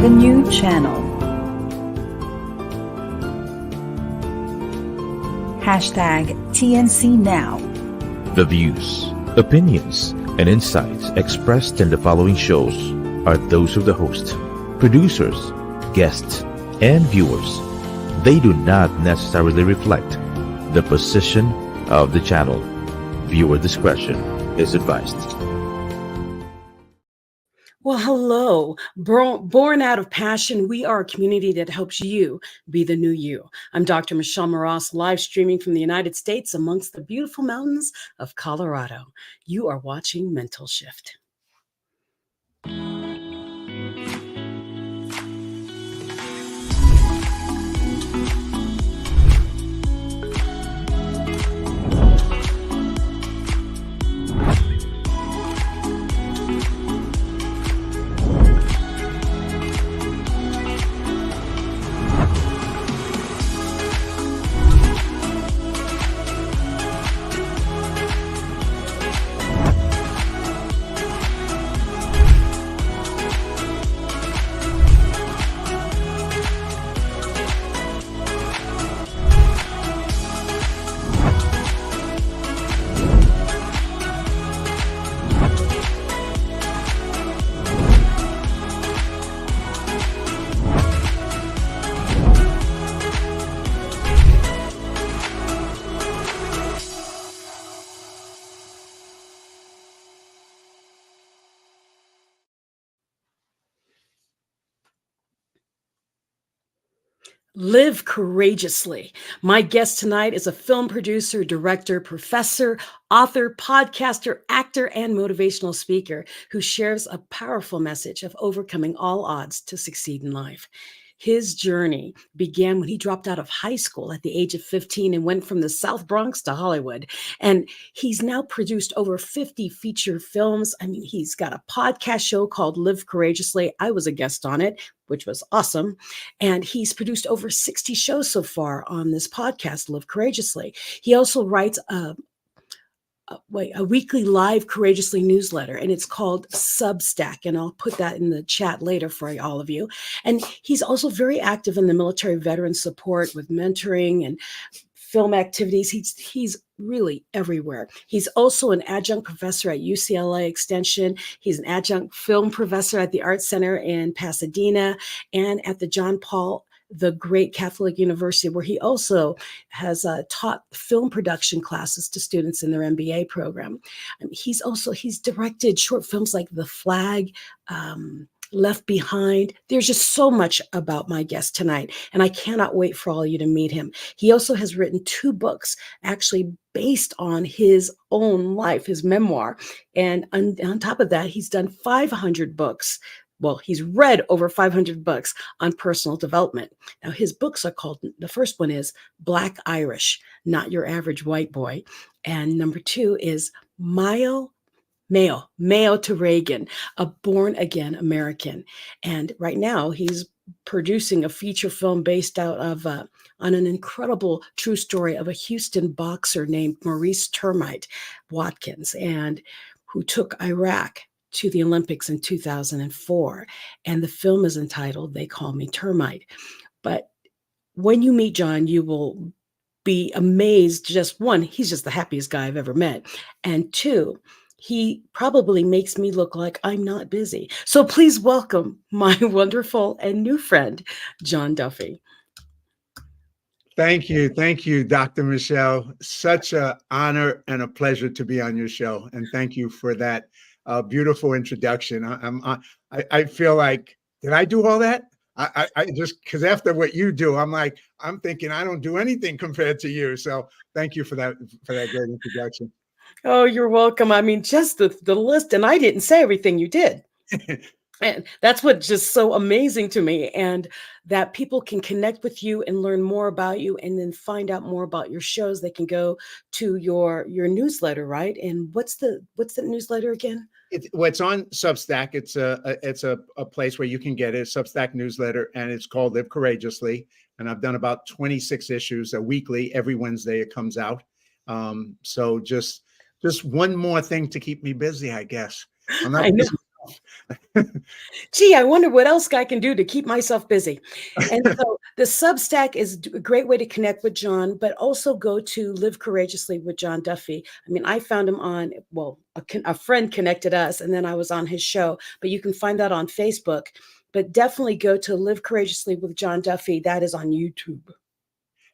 the new channel. Hashtag TNC Now. The views, opinions, and insights expressed in the following shows are those of the host, producers, guests, and viewers. They do not necessarily reflect the position of the channel. Viewer discretion is advised. Well, hello. Born out of passion, we are a community that helps you be the new you. I'm Dr. Michelle Mras, live streaming from the United States amongst the beautiful mountains of Colorado. You are watching Mental Shift. Live courageously. My guest tonight is a film producer, director, professor, author, podcaster, actor, and motivational speaker who shares a powerful message of overcoming all odds to succeed in life. His journey began when he dropped out of high school at the age of 15 and went from the South Bronx to Hollywood. And he's now produced over 50 feature films. I mean, he's got a podcast show called Live Courageously. I was a guest on it, which was awesome. And he's produced over 60 shows so far on this podcast, Live Courageously. He also writes a weekly live Courageously newsletter, and it's called Substack, and I'll put that in the chat later for all of you. And he's also very active in the military veteran support with mentoring and film activities. He's really everywhere. He's also an adjunct professor at UCLA Extension. He's an adjunct film professor at the Art Center in Pasadena and at the John Paul the Great Catholic University, where he also has taught film production classes to students in their MBA program. He's directed short films like The Flag, Left Behind. There's just so much about my guest tonight, and I cannot wait for all of you to meet him. He also has written 2 books, actually based on his own life, his memoir. And on top of that, he's done 500 books. Well, he's read over 500 books on personal development. Now, his books are called, the first one is Black Irish, Not Your Average White Boy. And number 2 is Mayo to Reagan, a born again American. And right now he's producing a feature film based out of on an incredible true story of a Houston boxer named Maurice Termite Watkins, and who took Iraq to the Olympics in 2004. And the film is entitled They Call Me Termite. But when you meet John, you will be amazed. Just one, he's just the happiest guy I've ever met. And 2, he probably makes me look like I'm not busy. So please welcome my wonderful and new friend, John Duffy. Thank you, Dr. Michelle. Such an honor and a pleasure to be on your show. And thank you for that beautiful introduction. I feel like, did I do all that? I just, because after what you do, I'm thinking I don't do anything compared to you. So thank you for that great introduction. Oh, you're welcome. I mean, just the list, and I didn't say everything you did. And that's what's just so amazing to me, and that people can connect with you and learn more about you, and then find out more about your shows. They can go to your newsletter, right? And what's the newsletter again? It's on Substack. It's a place where you can get it, Substack newsletter, and it's called Live Courageously. And I've done about 26 issues weekly. Every Wednesday it comes out. So just one more thing to keep me busy, I guess. I'm not busy Gee, I wonder what else I can do to keep myself busy. And so the Substack is a great way to connect with John, but also go to Live Courageously with John Duffy. I mean, I found him on, well, a friend connected us, and then I was on his show, but you can find that on Facebook. But definitely go to Live Courageously with John Duffy. That is on YouTube.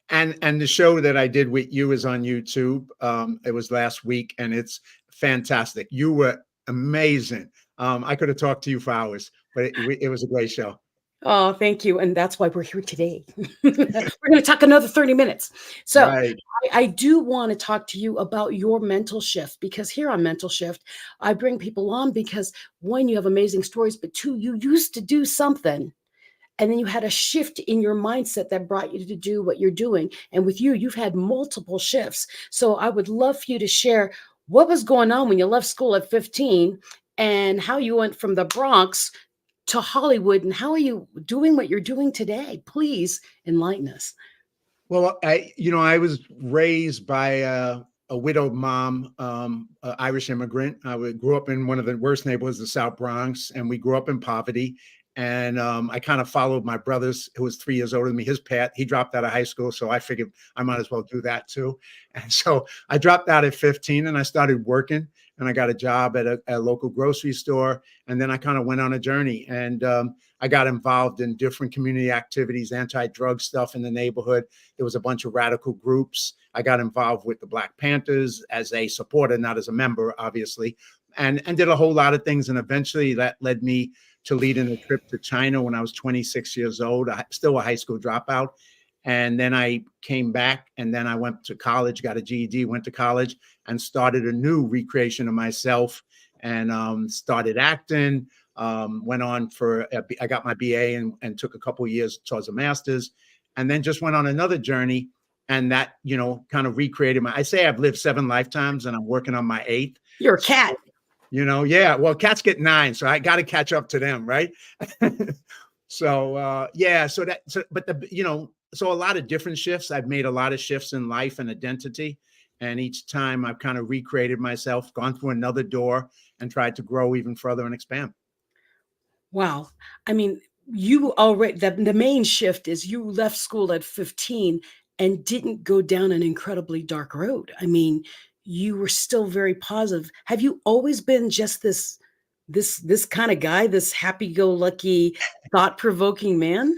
And the show that I did with you is on YouTube. It was last week, and it's fantastic. You were amazing. I could have talked to you for hours, but it was a great show. Oh, thank you. And that's why we're here today. We're going to talk another 30 minutes. So Right. I do want to talk to you about your mental shift, because here on Mental Shift, I bring people on because one, you have amazing stories, but two, you used to do something. And then you had a shift in your mindset that brought you to do what you're doing. And with you, you've had multiple shifts. So I would love for you to share what was going on when you left school at 15 and how you went from the Bronx to Hollywood, and how are you doing what you're doing today? Please enlighten us. Well, I was raised by a widowed mom, Irish immigrant. Grew up in one of the worst neighborhoods, the South Bronx, and we grew up in poverty. And I kind of followed my brother's, who was 3 years older than me, his path. He dropped out of high school, so I figured I might as well do that too. And so I dropped out at 15, and I started working, and I got a job at a local grocery store. And then I kind of went on a journey, and I got involved in different community activities, anti-drug stuff in the neighborhood. There was a bunch of radical groups. I got involved with the Black Panthers as a supporter, not as a member, obviously, and did a whole lot of things. And eventually that led me to leading a trip to China when I was 26 years old, still a high school dropout. And then I came back, and then I went to college, got a GED, went to college, and started a new recreation of myself, and started acting. Went on I got my BA and took a couple of years towards a master's, and then just went on another journey. And that, kind of recreated I say I've lived 7 lifetimes, and I'm working on my 8th. You're a cat. Yeah. Well, cats get 9, so I got to catch up to them, right? So, yeah. So a lot of different shifts. I've made a lot of shifts in life and identity, and each time I've kind of recreated myself, gone through another door, and tried to grow even further and expand. Wow. I mean, you already, the main shift is you left school at 15 and didn't go down an incredibly dark road. I mean, you were still very positive. Have you always been just this kind of guy, this happy-go-lucky, thought-provoking man?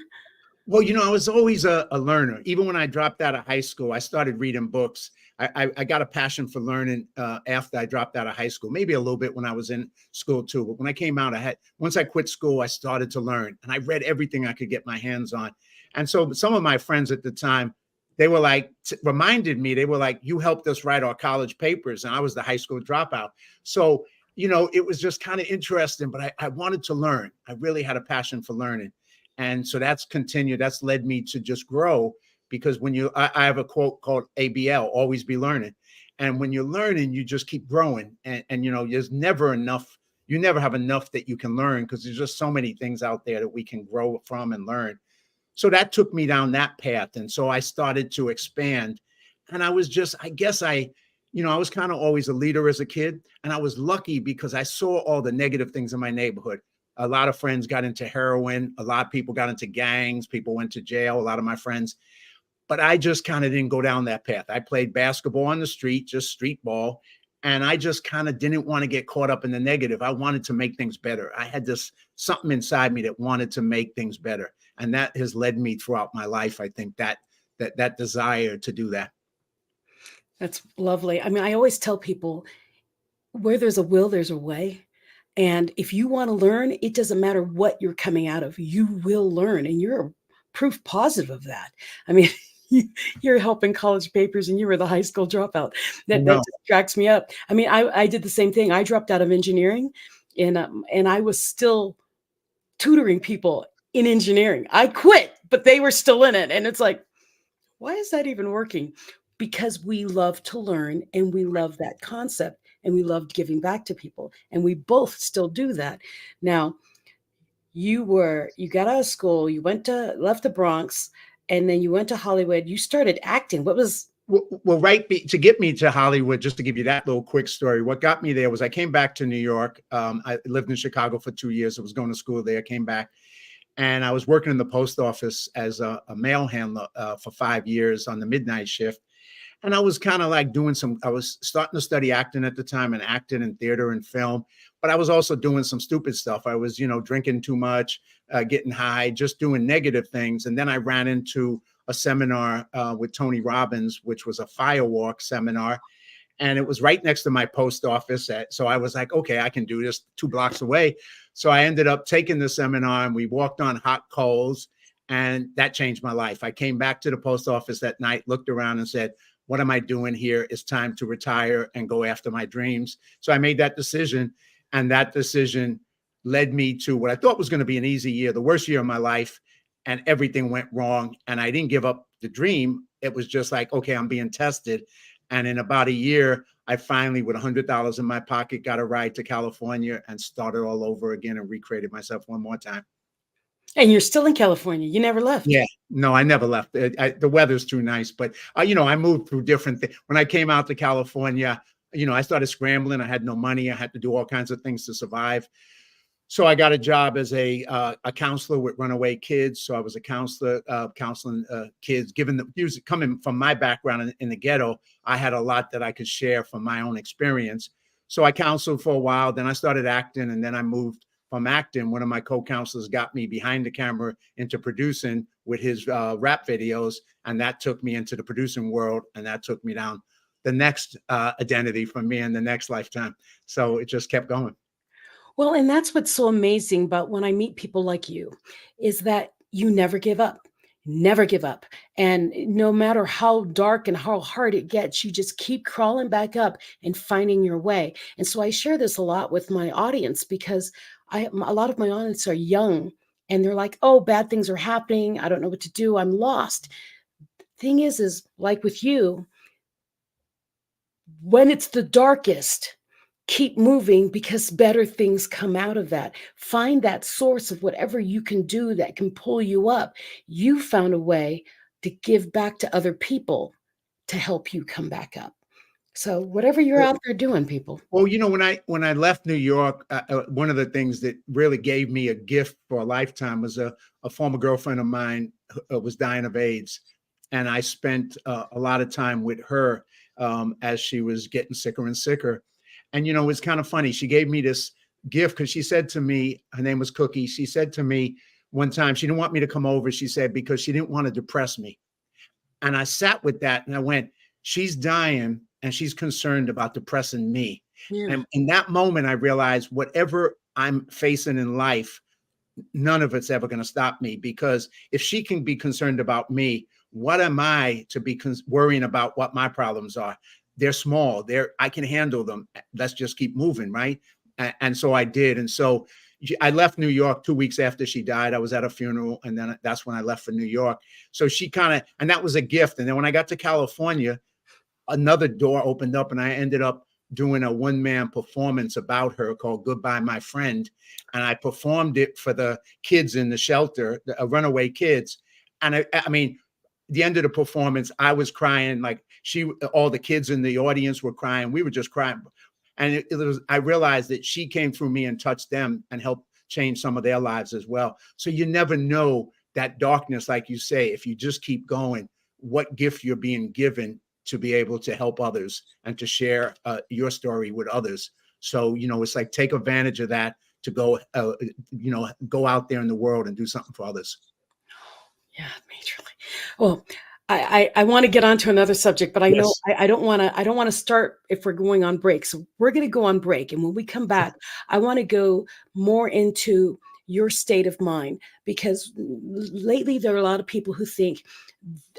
Well, I was always a learner. Even when I dropped out of high school, I started reading books. I got a passion for learning after I dropped out of high school, maybe a little bit when I was in school too. But when I came out, once I quit school, I started to learn, and I read everything I could get my hands on. And so some of my friends at the time, they were like, reminded me, they were like, you helped us write our college papers. And I was the high school dropout. So, it was just kind of interesting, but I wanted to learn. I really had a passion for learning. And so that's continued. That's led me to just grow, because I have a quote called ABL, always be learning. And when you're learning, you just keep growing. And there's never enough. You never have enough that you can learn, because there's just so many things out there that we can grow from and learn. So that took me down that path. And so I started to expand. And I was just, I guess I was kind of always a leader as a kid. And I was lucky because I saw all the negative things in my neighborhood. A lot of friends got into heroin. A lot of people got into gangs. People went to jail, a lot of my friends. But I just kind of didn't go down that path. I played basketball on the street, just street ball. And I just kind of didn't want to get caught up in the negative. I wanted to make things better. I had something inside me that wanted to make things better. And that has led me throughout my life. I think that desire to do that. That's lovely. I mean, I always tell people, where there's a will, there's a way. And if you want to learn, it doesn't matter what you're coming out of, you will learn. And you're proof positive of that. I mean, you're helping college papers, and you were the high school dropout. That just cracks me up. I mean, I did the same thing. I dropped out of engineering, and I was still tutoring people in engineering. I quit, but they were still in it. And it's like, why is that even working? Because we love to learn, and we love that concept, and we loved giving back to people. And we both still do that. Now, you got out of school, you left the Bronx, and then you went to Hollywood. You started acting. What was Well, to get me to Hollywood, just to give you that little quick story, what got me there was I came back to New York. I lived in Chicago for 2 years. I was going to school there, came back, and I was working in the post office as a mail handler for 5 years on the midnight shift. And I was kind of like I was starting to study acting at the time, and acting in theater and film, but I was also doing some stupid stuff. I was, drinking too much, getting high, just doing negative things. And then I ran into a seminar with Tony Robbins, which was a firewalk seminar. And it was right next to my post office. So I was like, okay, I can do this 2 blocks away. So I ended up taking the seminar, and we walked on hot coals, and that changed my life. I came back to the post office that night, looked around and said, what am I doing here? It's time to retire and go after my dreams. So I made that decision, and that decision led me to what I thought was going to be an easy year, the worst year of my life, and everything went wrong. And I didn't give up the dream. It was just like, okay, I'm being tested. And in about a year, I finally, with $100 in my pocket, got a ride to California and started all over again and recreated myself one more time. And you're still in California. You never left. Yeah, no, I never left. The weather's too nice, but I moved through different things. When I came out to California, I started scrambling. I had no money. I had to do all kinds of things to survive. So I got a job as a counselor with runaway kids. So I was a counselor, counseling kids. Coming from my background in the ghetto, I had a lot that I could share from my own experience. So I counseled for a while. Then I started acting, and then I moved from acting. One of my co-counselors got me behind the camera into producing with his rap videos, and that took me into the producing world, and that took me down the next identity for me in the next lifetime. So it just kept going. Well, and that's what's so amazing about when I meet people like you, is that you never give up. Never give up. And no matter how dark and how hard it gets, you just keep crawling back up and finding your way. And so I share this a lot with my audience, because a lot of my audience are young, and they're like, oh, bad things are happening. I don't know what to do. I'm lost. Thing is like with you, when it's the darkest, keep moving, because better things come out of that. Find that source of whatever you can do that can pull you up. You found a way to give back to other people to help you come back up. So whatever you're out there doing, people. Well, when I left New York, one of the things that really gave me a gift for a lifetime was a former girlfriend of mine who was dying of AIDS. And I spent a lot of time with her as she was getting sicker and sicker. And, it's kind of funny. She gave me this gift because she said to me, her name was Cookie. She said to me one time, she didn't want me to come over. She said, because she didn't want to depress me. And I sat with that and I went, she's dying and she's concerned about depressing me. Yeah. And in that moment, I realized whatever I'm facing in life, none of it's ever going to stop me, because if she can be concerned about me, what am I to be worrying about what my problems are? They're small. I can handle them. Let's just keep moving, right? And so I did. And so I left New York 2 weeks after she died. I was at a funeral, and then that's when I left for New York. So and that was a gift. And then when I got to California, another door opened up, and I ended up doing a one-man performance about her called Goodbye, My Friend. And I performed it for the kids in the shelter, the runaway kids. And I mean, the end of the performance, I was crying, like all the kids in the audience were crying. We were just crying. And I realized that she came through me and touched them and helped change some of their lives as well. So you never know that darkness, like you say, if you just keep going, what gift you're being given to be able to help others and to share your story with others. So, it's like, take advantage of that to go, go out there in the world and do something for others. Yeah, majorly. Well, I want to get on to another subject, but I know I don't want to start if we're going on break. So we're going to go on break. And when we come back, I want to go more into your state of mind, because lately there are a lot of people who think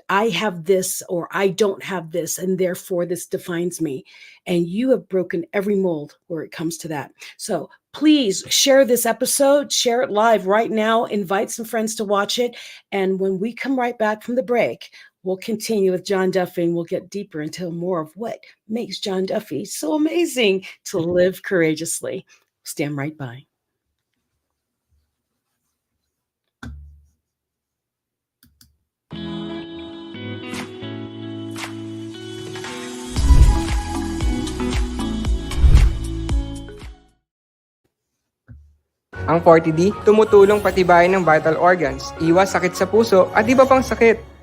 I have this or I don't have this, and therefore this defines me. And you have broken every mold where it comes to that. So please share this episode, share it live right now, invite some friends to watch it. And when we come right back from the break, we'll continue with John Duffy, and we'll get deeper into more of what makes John Duffy so amazing to live courageously. Stand right by. Ang 40D, tumutulong patibayin ng vital organs, iwas sakit sa puso at iba pang sakit.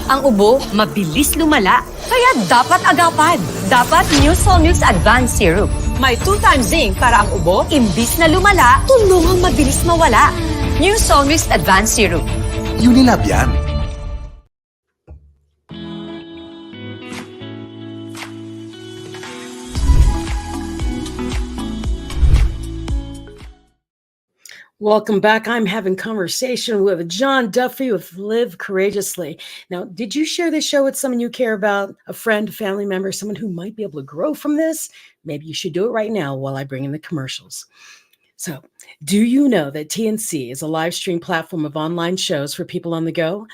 Ang ubo, mabilis lumala, kaya dapat agapan. Dapat New Solmux Advanced Syrup. May 2 times zinc para ang ubo, imbis na lumala, tulungang mabilis mawala. New Solmux Advanced Syrup. Unilab yan. Welcome back. I'm having conversation with John Duffy with Live Courageously. Now, did you share this show with someone you care about, a friend, family member, someone who might be able to grow from this? Maybe you should do it right now while I bring in the commercials. So, do you know that TNC is a live stream platform of online shows for people on the go?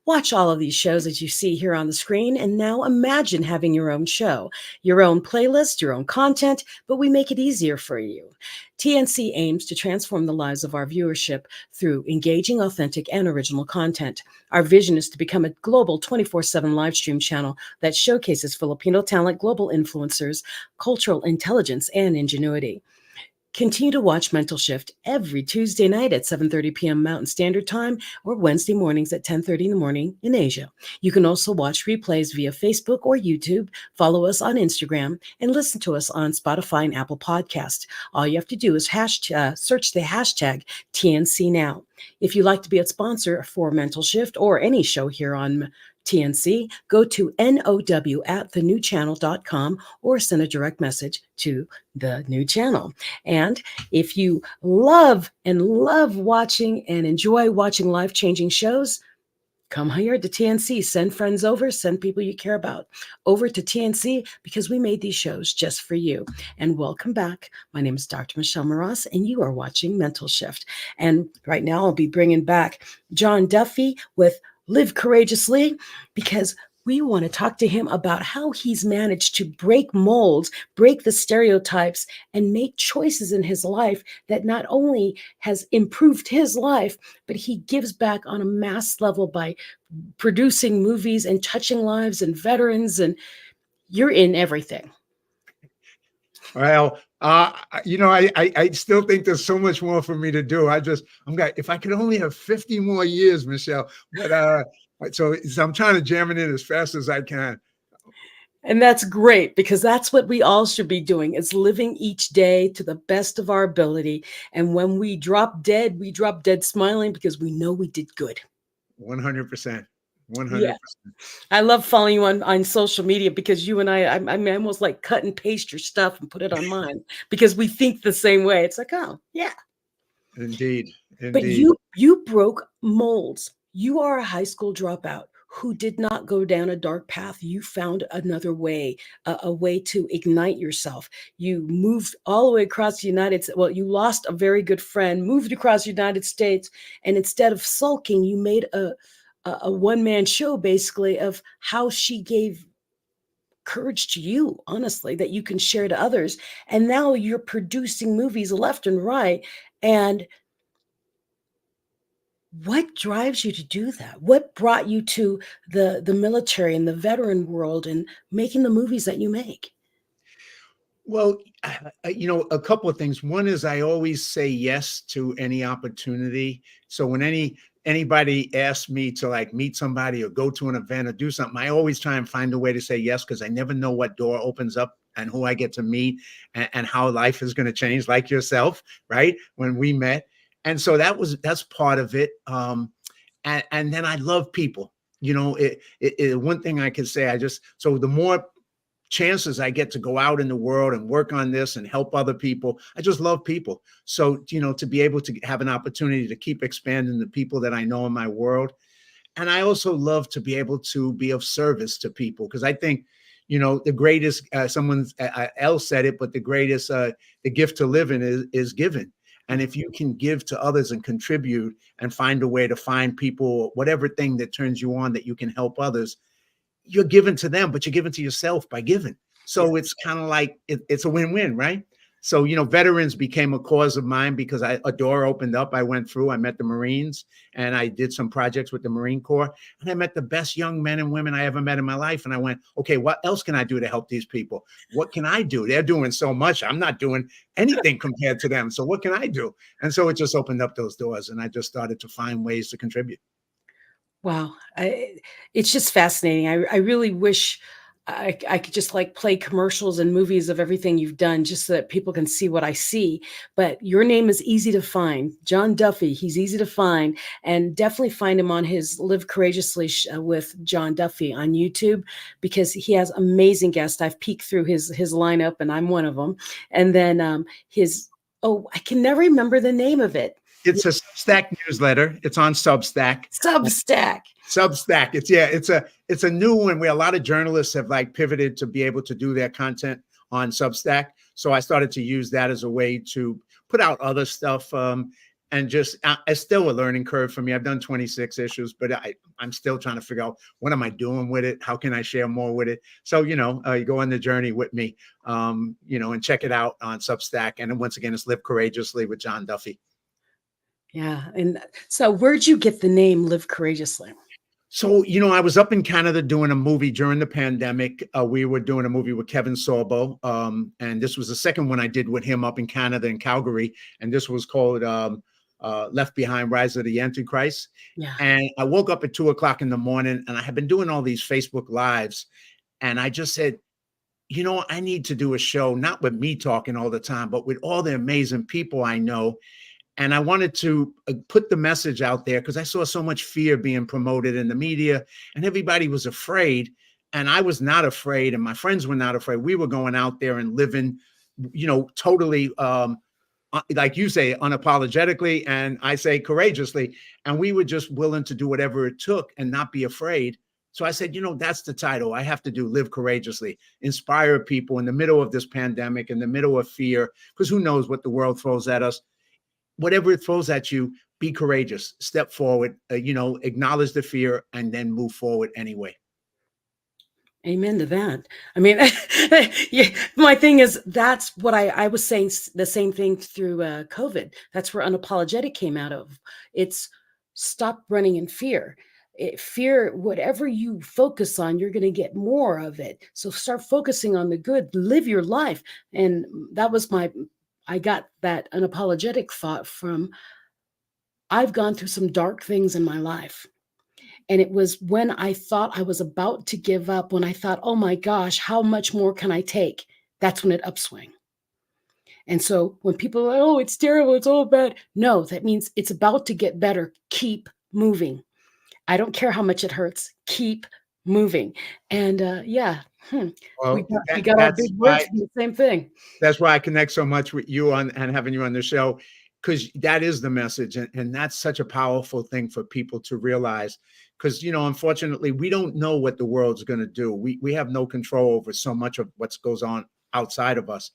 Watch all of these shows that you see here on the screen, and now imagine having your own show, your own playlist, your own content, but we make it easier for you. TNC aims to transform the lives of our viewership through engaging, authentic, and original content. Our vision is to become a global 24/7 live stream channel that showcases Filipino talent, global influencers, cultural intelligence, and ingenuity. Continue to watch Mental Shift every Tuesday night at 7:30 p.m. Mountain Standard Time or Wednesday mornings at 10:30 in the morning in Asia. You can also watch replays via Facebook or YouTube, follow us on Instagram, and listen to us on Spotify and Apple Podcast. All you have to do is search the hashtag TNC Now. If you'd like to be a sponsor for Mental Shift or any show here on TNC, go to now@thenewchannel.com or send a direct message to the new channel. And if you love watching and enjoy watching life-changing shows, come here to TNC. Send friends over, send people you care about over to TNC because we made these shows just for you. And welcome back. My name is Dr. Michelle Mras, and you are watching Mental Shift. And right now I'll be bringing back John Duffy with Live Courageously, because we want to talk to him about how he's managed to break molds, break the stereotypes, and make choices in his life that not only has improved his life, but he gives back on a mass level by producing movies and touching lives and veterans, and you're in everything. Well, I still think there's so much more for me to do. If I could only have 50 more years, Michelle, but so I'm trying to jam it in as fast as I can. And that's great, because that's what we all should be doing, is living each day to the best of our ability. And when we drop dead smiling because we know we did good. 100%. 100%. Yeah. I love following you on social media, because you and I almost like cut and paste your stuff and put it on mine because we think the same way. It's like, oh yeah. Indeed. But you broke molds. You are a high school dropout who did not go down a dark path. You found another way, a way to ignite yourself. You moved all the way across the United States. Well, you lost a very good friend, moved across the United States, and instead of sulking, you made a one-man show basically of how she gave courage to you, honestly, that you can share to others. And now you're producing movies left and right. And what drives you to do that? What brought you to the military and the veteran world and making the movies that you make? Well, a couple of things. One is I always say yes to any opportunity. So when anybody asks me to like meet somebody or go to an event or do something, I always try and find a way to say yes, because I never know what door opens up and who I get to meet, and how life is going to change, like yourself, right? When we met. And so that's part of it. And then I love people. One thing I can say, so the more chances I get to go out in the world and work on this and help other people, I just love people. So, to be able to have an opportunity to keep expanding the people that I know in my world. And I also love to be able to be of service to people, because I think, the greatest, someone else said it, but the greatest, the gift to live in is giving. And if you can give to others and contribute and find a way to find people, whatever thing that turns you on, that you can help others, you're giving to them, but you're giving to yourself by giving. So it's kind of like, it's a win-win, right? So, veterans became a cause of mine because a door opened up. I went through, I met the Marines, and I did some projects with the Marine Corps, and I met the best young men and women I ever met in my life. And I went, okay, what else can I do to help these people? What can I do? They're doing so much. I'm not doing anything compared to them. So what can I do? And so it just opened up those doors, and I just started to find ways to contribute. Wow. It's just fascinating. I really wish I could just like play commercials and movies of everything you've done, just so that people can see what I see. But your name is easy to find. John Duffy, he's easy to find, and definitely find him on his Live Courageously with John Duffy on YouTube, because he has amazing guests. I've peeked through his lineup, and I'm one of them. And then I can never remember the name of it. It's a Substack newsletter. It's on Substack. Substack. It's a new one where a lot of journalists have like pivoted to be able to do their content on Substack. So I started to use that as a way to put out other stuff. And just, it's still a learning curve for me. I've done 26 issues, but I'm still trying to figure out, what am I doing with it? How can I share more with it? So, you go on the journey with me, and check it out on Substack. And then once again, it's Live Courageously with John Duffy. Yeah. And so where'd you get the name Live Courageously? So, I was up in Canada doing a movie during the pandemic. We were doing a movie with Kevin Sorbo. And this was the second one I did with him up in Canada in Calgary. And this was called Left Behind, Rise of the Antichrist. Yeah. And I woke up at 2:00 in the morning, and I had been doing all these Facebook Lives. And I just said, I need to do a show, not with me talking all the time, but with all the amazing people I know. And I wanted to put the message out there, because I saw so much fear being promoted in the media, and everybody was afraid. And I was not afraid, and my friends were not afraid. We were going out there and living, totally, like you say, unapologetically, and I say courageously. And we were just willing to do whatever it took and not be afraid. So I said, that's the title I have to do, Live Courageously, inspire people in the middle of this pandemic, in the middle of fear, because who knows what the world throws at us. Whatever it throws at you, be courageous, step forward, acknowledge the fear, and then move forward anyway. Amen to that. I mean, yeah, my thing is, that's what I was saying, the same thing through COVID. That's where unapologetic came out of. It's stop running in fear. Fear, whatever you focus on, you're going to get more of it. So start focusing on the good, live your life. And that was I got that unapologetic thought from, I've gone through some dark things in my life. And it was when I thought I was about to give up, when I thought, oh my gosh, how much more can I take? That's when it upswing. And so when people are like, oh, it's terrible, it's all bad. No, that means it's about to get better. Keep moving. I don't care how much it hurts. Keep moving. And well, we got our big words from the same thing. That's why I connect so much with you and having you on the show. because that is the message. And that's such a powerful thing for people to realize. Because, unfortunately, we don't know what the world's going to do. We have no control over so much of what goes on outside of us.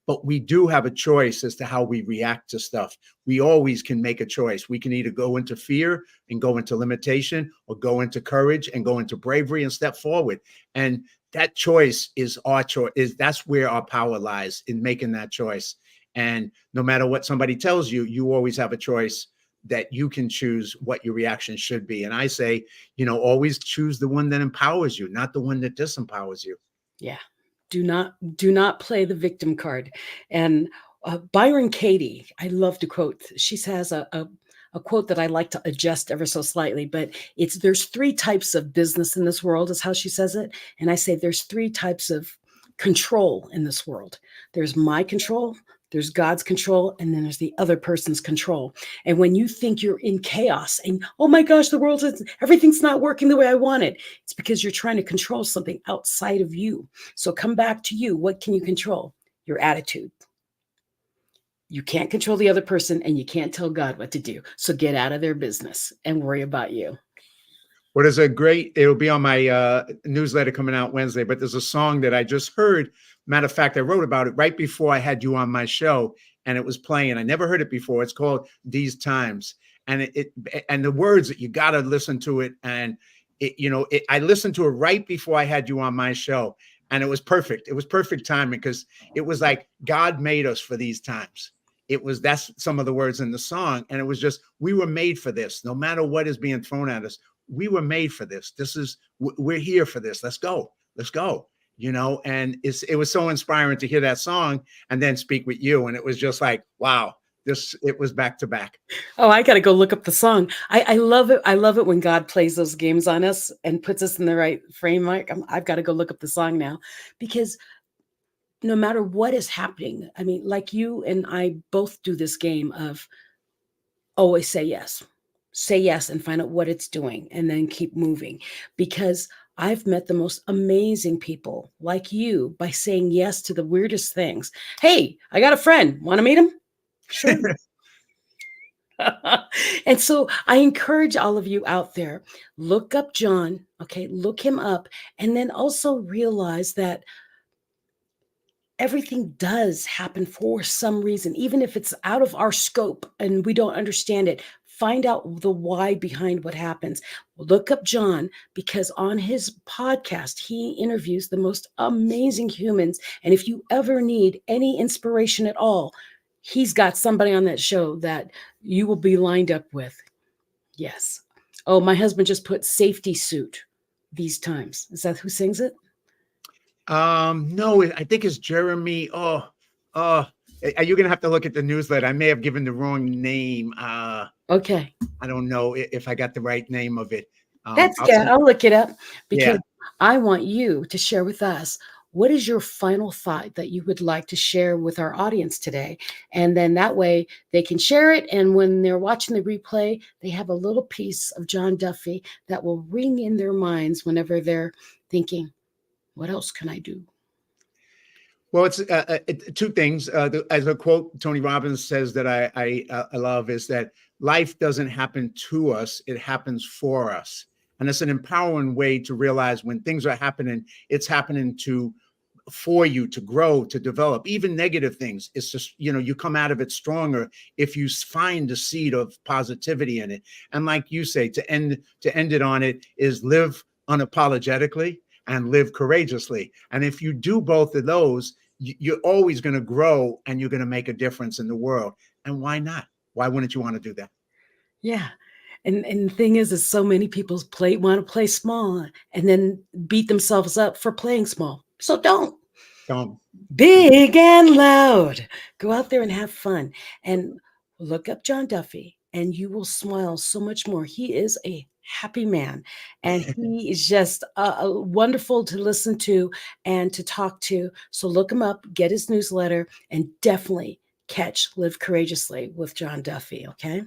But we do have a choice as to how we react to stuff. We always can make a choice. We can either go into fear and go into limitation, or go into courage and go into bravery and step forward. And that choice is our choice. That's where our power lies, in making that choice. And no matter what somebody tells you, you always have a choice that you can choose what your reaction should be. And I say, always choose the one that empowers you, not the one that disempowers you. Yeah. Do not play the victim card. And Byron Katie, I love to quote. She has a quote that I like to adjust ever so slightly, but there's 3 types of business in this world, is how she says it. And I say there's 3 types of control in this world. There's my control, there's God's control, and then there's the other person's control. And when you think you're in chaos and, oh my gosh, everything's not working the way I want it, it's because you're trying to control something outside of you. So come back to you. What can you control? Your attitude. You can't control the other person, and you can't tell God what to do. So get out of their business and worry about you. Well, it'll be on my newsletter coming out Wednesday, but there's a song that I just heard. Matter of fact, I wrote about it right before I had you on my show, and it was playing. I never heard it before. It's called These Times. And and the words, you got to listen to it. And I listened to it right before I had you on my show, and it was perfect. It was perfect timing, because it was like God made us for these times. That's some of the words in the song. And it was just, we were made for this. No matter what is being thrown at us, we were made for this. We're here for this. Let's go. And it was so inspiring to hear that song and then speak with you. And it was just like, wow, it was back to back. Oh, I got to go look up the song. I love it. I love it when God plays those games on us and puts us in the right framework. I've got to go look up the song now, because no matter what is happening, I mean, like you and I both do this game of always say yes and find out what it's doing, and then keep moving. Because I've met the most amazing people like you by saying yes to the weirdest things. Hey, I got a friend. Want to meet him? Sure. And so I encourage all of you out there, look up John. Okay. Look him up. And then also realize that everything does happen for some reason, even if it's out of our scope and we don't understand it. Find out the why behind what happens. Look up John, because on his podcast, he interviews the most amazing humans. And if you ever need any inspiration at all, he's got somebody on that show that you will be lined up with. Yes. Oh, my husband just put Safety Suit These Times. Is that who sings it? No, I think it's Jeremy. You're going to have to look at the newsletter. I may have given the wrong name. Okay. I don't know if I got the right name of it. That's good. I'll look it up, because I want you to share with us, what is your final thought that you would like to share with our audience today? And then that way they can share it. And when they're watching the replay, they have a little piece of John Duffy that will ring in their minds whenever they're thinking, what else can I do? Well, it's 2 things. As a quote Tony Robbins says that I love, is that life doesn't happen to us, it happens for us. And it's an empowering way to realize when things are happening, it's happening for you to grow, to develop. Even negative things, it's just, you come out of it stronger if you find the seed of positivity in it. And like you say, to end it on it is live unapologetically and live courageously. And if you do both of those, you're always going to grow, and you're going to make a difference in the world. And why not? Why wouldn't you want to do that? Yeah. And the thing is so many people want to play small and then beat themselves up for playing small. So don't. Big and loud. Go out there and have fun. And look up John Duffy, and you will smile so much more. He is a happy man, and he is just wonderful to listen to and to talk to. So look him up, get his newsletter, and definitely catch Live Courageously with John Duffy, okay?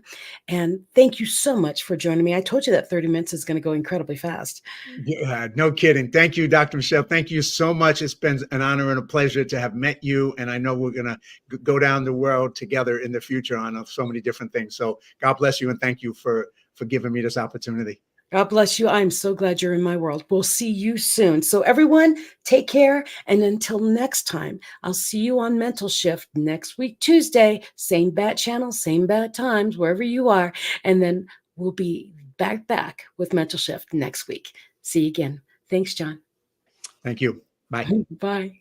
And thank you so much for joining me. I told you that 30 minutes is going to go incredibly fast. Yeah, no kidding. Thank you, Dr. Michelle. Thank you so much. It's been an honor and a pleasure to have met you. And I know we're going to go down the world together in the future on so many different things. So God bless you. And thank you for giving me this opportunity. God bless you. I'm so glad you're in my world. We'll see you soon. So everyone, take care. And until next time, I'll see you on Mental Shift next week, Tuesday, same bat channel, same bat times, wherever you are. And then we'll be back with Mental Shift next week. See you again. Thanks, John. Thank you. Bye. Bye.